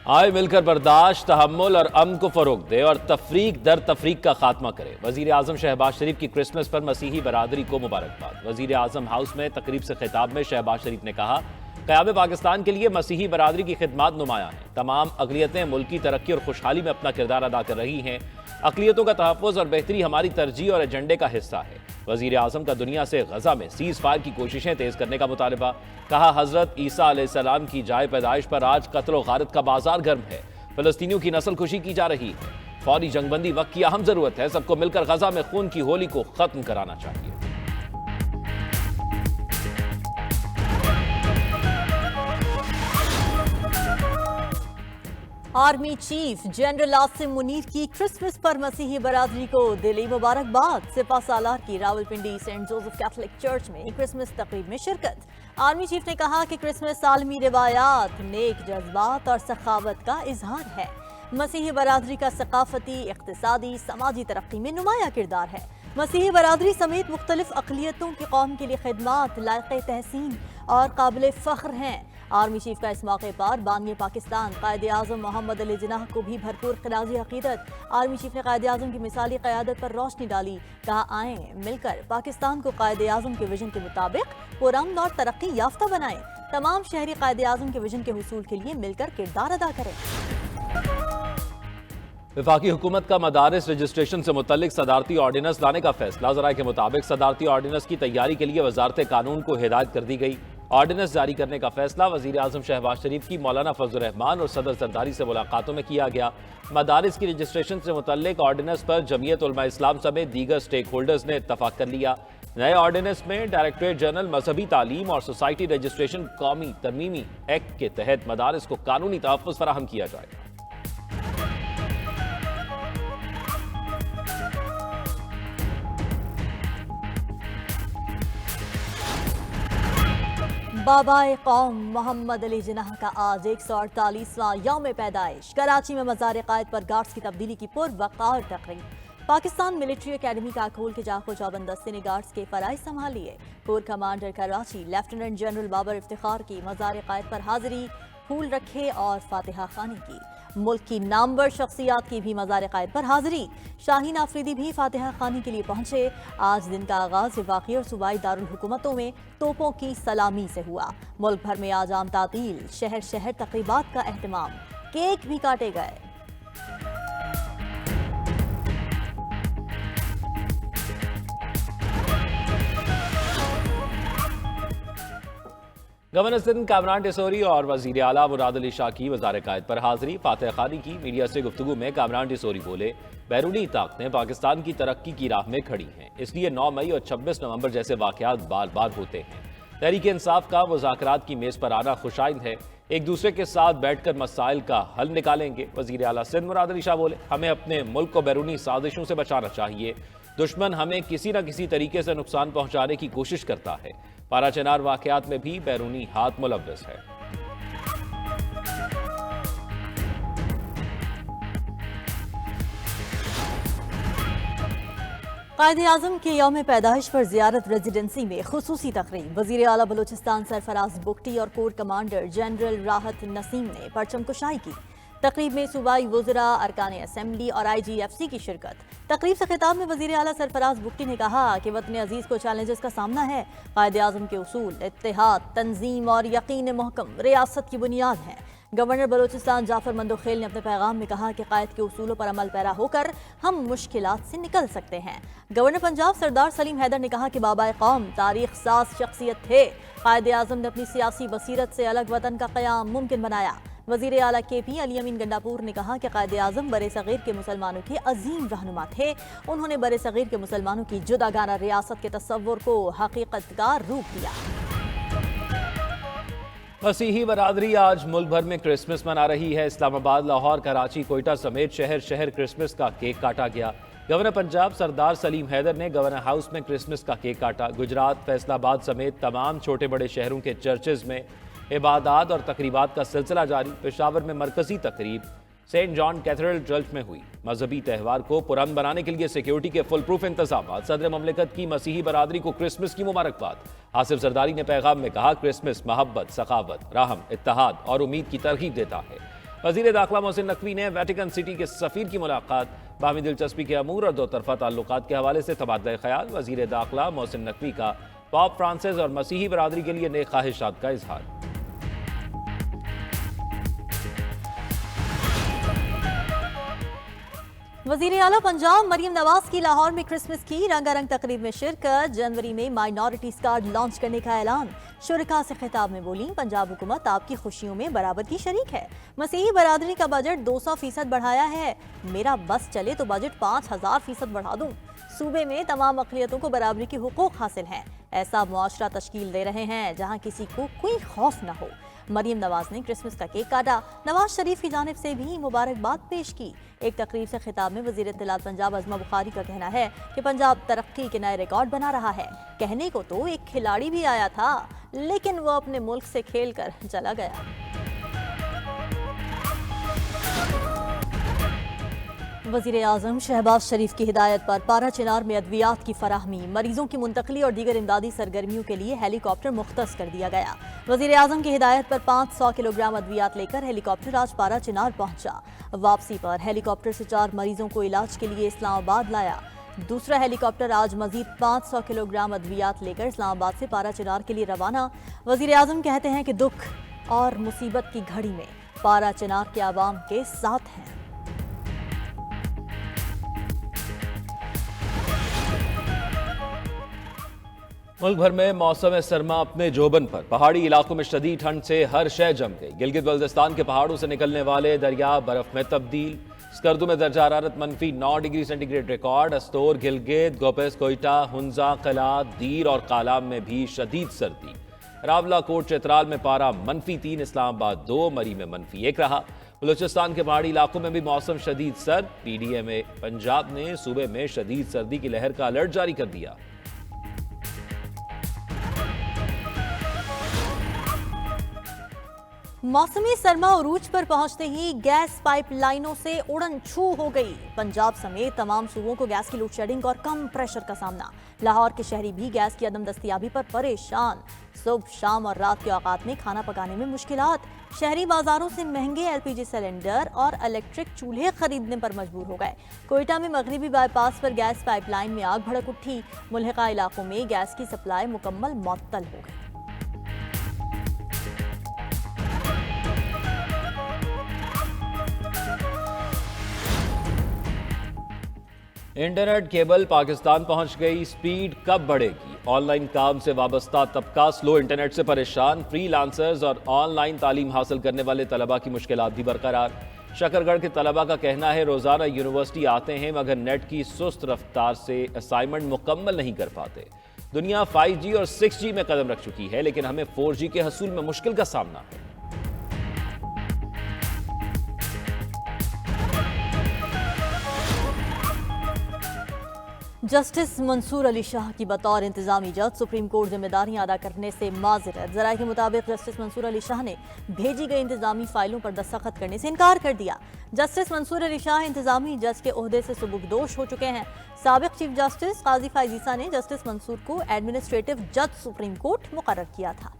आए मिलकर बर्दाश्त, तहम्मुल और अमन को फरोग दे और तफरीक दर तफरीक का खात्मा करे। वजीर आजम शहबाज शरीफ की क्रिसमस पर मसीही बरादरी को मुबारकबाद। वजीर आजम हाउस में तकरीब से खिताब में शहबाज शरीफ ने कहा, क़याम पाकिस्तान के लिए मसीही बरादरी की खिदमत नुमाया है। तमाम अक़लियतें मुल्क की तरक्की और खुशहाली में अपना किरदार अदा कर रही हैं। अक़लियतों का तहफ़्फ़ुज़ और बेहतरी हमारी तरजीह और एजेंडे का हिस्सा है। वज़ीर आज़म का दुनिया से गज़ा में सीज़ फायर की कोशिशें तेज़ करने का मुतालबा। कहा, हज़रत ईसा अलैहिस्सलाम की जाए पैदाइश पर आज कत्ल व गारत का बाजार गर्म है। फ़लस्तीनियों की नस्ल खुशी की जा रही है। फौरी जंगबंदी वक्त की अहम ज़रूरत है। सबको मिलकर गज़ा में खून की होली को ख़त्म कराना चाहिए। Army chief general Asim Munir की क्रिसमस पर मसीही बरादरी को दिली मुबारकबाद। सिपा सालार की Rawalpindi saint Joseph Catholic church में क्रिसमस तकरीब में शिरकत। आर्मी चीफ ने कहा कि क्रिसमस आलमी रिवायात, नेक जज्बात और सखावत का इजहार है। मसीही बरादरी का सकाफती, इक्तिसादी, समाजी तरक्की में नुमाया किरदार है। मसीही बरादरी समेत मुख्तलिफ अक़लियतों की कौम के लिए खिदमात लायक़ तहसीन और काबिल फ़ख्र हैं। आर्मी चीफ का इस मौके पर बानी पाकिस्तान कायदे आज़म मोहम्मद अली जिन्नाह को भी भरपूर खिराजी अक़ीदत। आर्मी चीफ ने कायदे आज़म की मिसाली क़यादत पर रोशनी डाली। कहा, आएँ मिलकर पाकिस्तान को कायदे आज़म के विजन के मुताबिक पुरअमन और तरक्की याफ्ता बनाएं। तमाम शहरी कायदे आज़म के विजन के हुसूल के लिए मिलकर किरदार अदा करें। वफाकी हुकूमत का मदारिस रजिस्ट्रेशन से मुतल्लिक सदारती ऑर्डिनेंस लाने का फैसला। ज़राए के मुताबिक सदारती ऑर्डिनेंस की तैयारी के लिए वजारत कानून को हिदायत कर दी गई। ऑर्डिनेंस जारी करने का फैसला वज़ीर आज़म शहबाज शरीफ की मौलाना फजल रहमान और सदर जरदारी से मुलाकातों में किया गया। मदारिस की रजिस्ट्रेशन से मुतल्लिक ऑर्डिनेंस पर जमीयत उलमा इस्लाम समेत दीगर स्टेक होल्डर्स ने इत्तफाक कर लिया। नए ऑर्डिनेंस में डायरेक्टरेट जनरल मजहबी तालीम और सोसाइटी रजिस्ट्रेशन कौमी तरमीमी एक्ट के तहत मदारिस को कानूनी तहफ़्फ़ुज़ फराहम किया जाएगा। बाबाए कौम मोहम्मद अली जिन्नाह का आज 148वां यौम पैदाइश। कराची में मज़ार क़ायद पर गार्ड्स की तब्दीली की पुरवक़ार तकरीब। पाकिस्तान मिलिट्री अकेडमी का खोल के जाको चौबंद दस्ते ने गार्ड्स के फ़राइज़ संभाल लिए। Corps commander Karachi lieutenant general Babar Iftikhar की मज़ार क़ायद पर हाजिरी, फूल रखे और फातिहा खानी की। मुल्क की नामवर शख्सियात की भी मज़ार क़ायद पर हाजिरी। शाहीन आफरीदी भी फातिहा खानी के लिए पहुंचे। आज दिन का आगाज वफाकी और सूबाई दारुल हुकूमतों में तोपों की सलामी से हुआ। मुल्क भर में आज आम तातील, शहर शहर तक़रीबात का एहतमाम, केक भी काटे गए। गवर्नर सिंध कामरान टिसोरी और वजीर आला मुराद अली शाह की वज़ार क़ायद पर हाजिरी। फातिहा खानी की। मीडिया से गुफ्तगू में कामरान टिसोरी बोले, बैरूनी ताकतें पाकिस्तान की तरक्की की राह में खड़ी हैं, इसलिए 9 मई और 26 नवंबर जैसे वाक़यात बार बार होते हैं। तहरीक इंसाफ का मुज़ाकरात की मेज़ पर आना खुशाइंद है। एक दूसरे के साथ बैठकर मसाइल का हल निकालेंगे। वज़ीर आला सिंध मुराद अली शाह बोले, हमें अपने मुल्क को बैरूनी साजिशों से बचाना चाहिए। दुश्मन हमें किसी न किसी तरीके से नुकसान पहुंचाने की कोशिश करता है। पाराचनार वाक़यात में भी बैरूनी हाथ मुलव्वस है। कायदे आज़म के यौम पैदाइश पर ज़ियारत रेजिडेंसी में खुसूसी तकरीब। वज़ीर आला बलूचिस्तान सरफराज बुगटी और कोर कमांडर जनरल राहत नसीम ने परचम कुशाई की। तकरीब में सूबाई वज़रा, अरकान असम्बली और IGFC की शिरकत। तकरीब से खिताब में वज़ीर आला सरफराज बुगटी ने कहा कि वतन अजीज़ को चैलेंजेस का सामना है। कायदे आज़म के उसूल इत्तेहाद, तंजीम और यकीन महकम रियासत की बुनियाद हैं। गवर्नर बलूचिस्तान जाफर मंदोखेल ने अपने पैगाम में कहा कि कायद के उसूलों पर अमल पैरा होकर हम मुश्किलात से निकल सकते हैं। गवर्नर पंजाब सरदार सलीम हैदर ने कहा कि बाबाए कौम तारीख साज शख्सियत थे। कायदे आज़म ने अपनी सियासी बसीरत से अलग वतन का क़याम मुमकिन बनाया। वज़ीर आला KP अली अमीन गंडापुर ने कहा कि कायदे आज़म बरे सग़ीर के मुसलमानों के अजीम रहनुमा थे। उन्होंने बरे सग़ीर के मुसलमानों की जुदागाना रियासत के तस्वुर को हकीकत का रूप दिया। मसीही बरादरी आज मुल्क भर में क्रिसमस मना रही है। इस्लामाबाद, लाहौर, कराची, कोयटा समेत शहर शहर क्रिसमस का केक काटा गया। गवर्नर पंजाब सरदार सलीम हैदर ने गवर्नर हाउस में क्रिसमस का केक काटा। गुजरात, फैसलाबाद समेत तमाम छोटे बड़े शहरों के चर्चेज में इबादत और तकरीबात का सिलसिला जारी। पेशावर में मरकजी तकरीब सेंट जॉन कैथेड्रल चर्च में हुई। मजहबी त्यौहार को पुरअमन बनाने के लिए सिक्योरिटी के फुल प्रूफ इंतजाम। सदर ममलिकत की मसीही बरादरी को क्रिसमस की मुबारकबाद। आसिफ जरदारी ने पैगाम में कहा, क्रिसमस मोहब्बत, सखावत, रहम, इत्तेहाद और उम्मीद की तरगीब देता है। वजीर दाखिला मोहसिन नकवी ने वेटिकन सिटी के सफीर की मुलाकात, बाहमी दिलचस्पी के अमूर और दो तरफा ताल्लुकात के हवाले से तबादला ख्याल। वजीर दाखिला मोहसिन नकवी का पॉप फ्रांसिस और मसीही बरादरी के लिए नेक ख्वाहिशात का इजहार। वजीर आला पंजाब मरियम नवाज की लाहौर में क्रिसमस की रंगारंग तकरीब में शिरकत। जनवरी में माइनॉरिटीज कार्ड लॉन्च करने का ऐलान। शुरका से खिताब में बोली, पंजाब हुकूमत आपकी खुशियों में बराबर की शरीक है। मसीही बरादरी का बजट 200% बढ़ाया है। मेरा बस चले तो बजट 5000% बढ़ा दूं। सूबे में तमाम अक़लियतों को बराबरी के हुकूक हासिल हैं। ऐसा मुआशरा तश्कील दे रहे हैं जहाँ किसी को कोई खौफ न हो। मरियम नवाज ने क्रिसमस का केक काटा। नवाज शरीफ की जानिब से भी मुबारकबाद पेश की। एक तकरीब से खिताब में वज़ीर इत्तलात पंजाब अज़मा बुखारी का कहना है कि पंजाब तरक्की के नए रिकॉर्ड बना रहा है। कहने को तो एक खिलाड़ी भी आया था, लेकिन वो अपने मुल्क से खेल कर चला गया। वज़ीर आज़म शहबाज शरीफ की हिदायत पर पारा चिनार में अद्वियात की फराहमी, मरीजों की मुंतकली और दीगर इमदादी सरगर्मियों के लिए हेलीकॉप्टर मुख्तस कर दिया गया। वज़ीर आज़म की हिदायत पर 500 किलोग्राम अद्वियात लेकर हेलीकॉप्टर आज पारा चिनार पहुंचा। वापसी पर हेलीकॉप्टर से 4 मरीजों को इलाज के लिए इस्लामाबाद लाया। दूसरा हेलीकॉप्टर आज मजीद 500 किलोग्राम अद्वियात लेकर इस्लामाबाद से पारा चिनार के लिए रवाना। वज़ीर आज़म कहते हैं कि दुख और मुसीबत की घड़ी में पारा चिनार के आवाम के साथ हैं। मुल्क भर में मौसम सरमा अपने जोबन पर। पहाड़ी इलाकों में शदीद ठंड से हर शय जम गई। गिलगित बल्तिस्तान के पहाड़ों से निकलने वाले दरिया बर्फ में तब्दील। स्कर्दू में दर्जा हरारत -9 degree centigrade record. Astore, Gilgit, Gupis, Quetta, Hunza, कला, दीर और कालाम में भी शदीद सर्दी। रावला, कोट, चित्राल में पारा -3, इस्लामाबाद 2, मरी में -1 रहा। बलूचिस्तान के पहाड़ी इलाकों में भी मौसम शदीद सर्द। PDMA पंजाब ने सूबे में शदीद सर्दी की लहर का अलर्ट जारी कर दिया। मौसमी सरमा उरूज पर पहुंचते ही गैस पाइपलाइनों से उड़न छू हो गई। पंजाब समेत तमाम सूबों को गैस की लोड शेडिंग और कम प्रेशर का सामना। लाहौर के शहरी भी गैस की अदम दस्तयाबी पर परेशान। सुबह, शाम और रात के औकात में खाना पकाने में मुश्किलात। शहरी बाजारों से महंगे LPG सिलेंडर और इलेक्ट्रिक चूल्हे खरीदने पर मजबूर हो गए। कोयटा में मगरिबी बाईपास पर गैस पाइपलाइन में आग भड़क उठी। मुल्हिका इलाकों में गैस की सप्लाई मुकम्मल मुअत्तल हो गई। इंटरनेट केबल पाकिस्तान पहुंच गई। स्पीड कब बढ़ेगी? ऑनलाइन काम से वाबस्ता तबका स्लो इंटरनेट से परेशान। फ्रीलांसर्स और ऑनलाइन तालीम हासिल करने वाले तलबा की मुश्किलात भी बरकरार। शकरगढ़ के तलबा का कहना है रोजाना यूनिवर्सिटी आते हैं मगर नेट की सुस्त रफ्तार से असाइनमेंट मुकम्मल नहीं कर पाते। दुनिया 5G और 6G में कदम रख चुकी है, लेकिन हमें 4G के हसूल में मुश्किल का सामना है। जस्टिस मंसूर अली शाह की बतौर इंतजामी जज सुप्रीम कोर्ट जिम्मेदारियां अदा करने से माजरत। जराये के मुताबिक जस्टिस मंसूर अली शाह ने भेजी गई इंतजामी फाइलों पर दस्तखत करने से इनकार कर दिया। जस्टिस मंसूर अली शाह इंतजामी जज के ओहदे से सुबुकदोश हो चुके हैं। साबिक चीफ जस्टिस काजी फायजीसा ने जस्टिस मंसूर को एडमिनिस्ट्रेटिव जज सुप्रीम कोर्ट मुकर्रर किया था।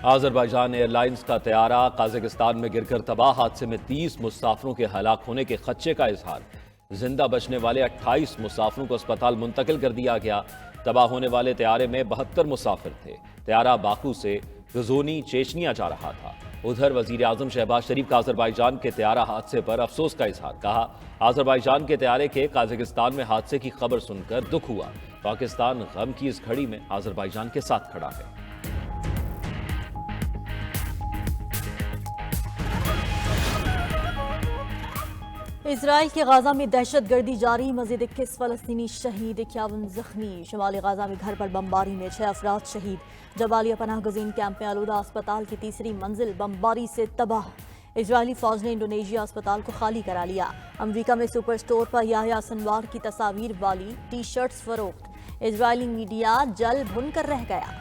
आज़रबाईजान एयरलाइंस का तैयारा काज़ाकिस्तान में गिरकर तबाह हादसे में 30 मुसाफिरों के हलाक होने के खदशे का इजहार। जिंदा बचने वाले 28 मुसाफिरों को अस्पताल मुंतकिल कर दिया गया। तबाह होने वाले तैयारे में 72 मुसाफिर थे। तैयारा बाकू से गजोनी, चेचनिया जा रहा था। उधर वजीर आजम शहबाज शरीफ का आज़रबाईजान के तैयारा हादसे पर अफसोस का इजहार। कहा, आज़रबाईजान के तैयारे के काज़ाकिस्तान में हादसे की खबर सुनकर दुख हुआ। पाकिस्तान गम की इस घड़ी में आज़रबाईजान के साथ खड़ा है। इजराइल के गाजा में दहशत गर्दी जारी। मजीद 21 फलस्तीनी शहीद, 51 जख्मी। शुमाली गाजा में घर पर बमबारी में 6 अफराद शहीद। जबालिया पनाह गजीन कैंप में आलूदा अस्पताल की तीसरी मंजिल बमबारी से तबाह। इजरायली फौज ने इंडोनेशिया अस्पताल को खाली करा लिया। अमरीका में सुपर स्टोर पर याह्या सिनवार की तस्वीर वाली टी-शर्ट्स फरोख्त। इजरायली मीडिया जल भुन कर रह गया।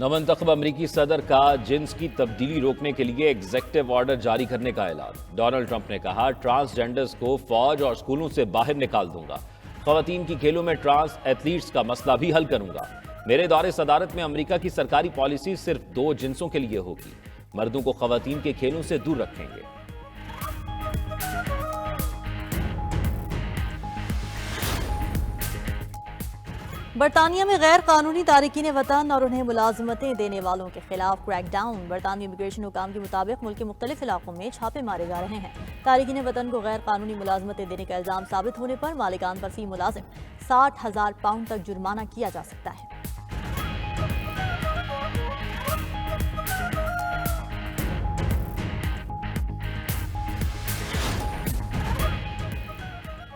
नवंतखब अमरीकी सदर का जिन्स की तब्दीली रोकने के लिए एग्जेक्टिव ऑर्डर जारी करने का ऐलान। डोनाल्ड ट्रंप ने कहा, ट्रांसजेंडर्स को फौज और स्कूलों से बाहर निकाल दूंगा। खवातीन की खेलों में ट्रांस एथलीट्स का मसला भी हल करूंगा। मेरे दौरे सदारत में अमेरिका की सरकारी पॉलिसी सिर्फ 2 जिन्सों के लिए होगी। मर्दों को खवातीन के खेलों से दूर रखेंगे। बरतानिया में गैर कानूनी तारिकीन वतन और उन्हें मुलाजमतें देने वालों के खिलाफ क्रैकडाउन। बरतानवी इमिग्रेशन हुकाम के मुताबिक मुल्क के मुख्तलिफ इलाकों में छापे मारे जा रहे हैं। तारिकीन वतन को गैर कानूनी मुलाजमतें देने का इल्जाम साबित होने पर मालिकान पर फी मुलाजिम 60,000 पाउंड तक जुर्माना किया जा सकता है।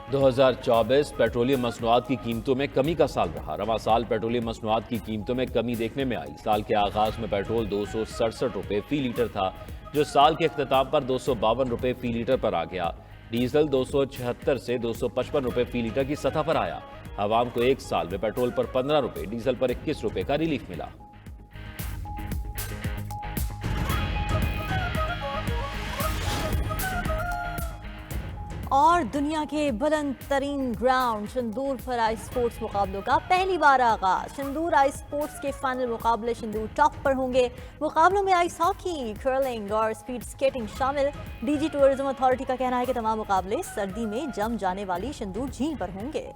दो 2024 पेट्रोलियम मसनूआत की कीमतों में कमी का साल रहा। रवां साल पेट्रोलियम मसनूआत की कीमतों में कमी देखने में आई। साल के आगाज में पेट्रोल 267 रुपये फी लीटर था, जो साल के अख्ताम पर 252 रुपये फी लीटर पर आ गया। डीजल 276 से 255 रुपये फी लीटर की सतह पर आया। आवाम को एक साल में पेट्रोल पर 15 रुपये, डीजल पर 21 रुपये का रिलीफ मिला। और दुनिया के बुलंद तरीन ग्राउंड शंदूर पर आइस स्पोर्ट्स मुकाबलों का पहली बार आगाज। शंदूर आइस स्पोर्ट्स के फाइनल मुकाबले शंदूर टॉप पर होंगे। मुकाबलों में आइस हॉकी, कर्लिंग और स्पीड स्केटिंग शामिल। डीजी टूरिज्म अथॉरिटी का कहना है कि तमाम मुकाबले सर्दी में जम जाने वाली शंदूर झील पर होंगे।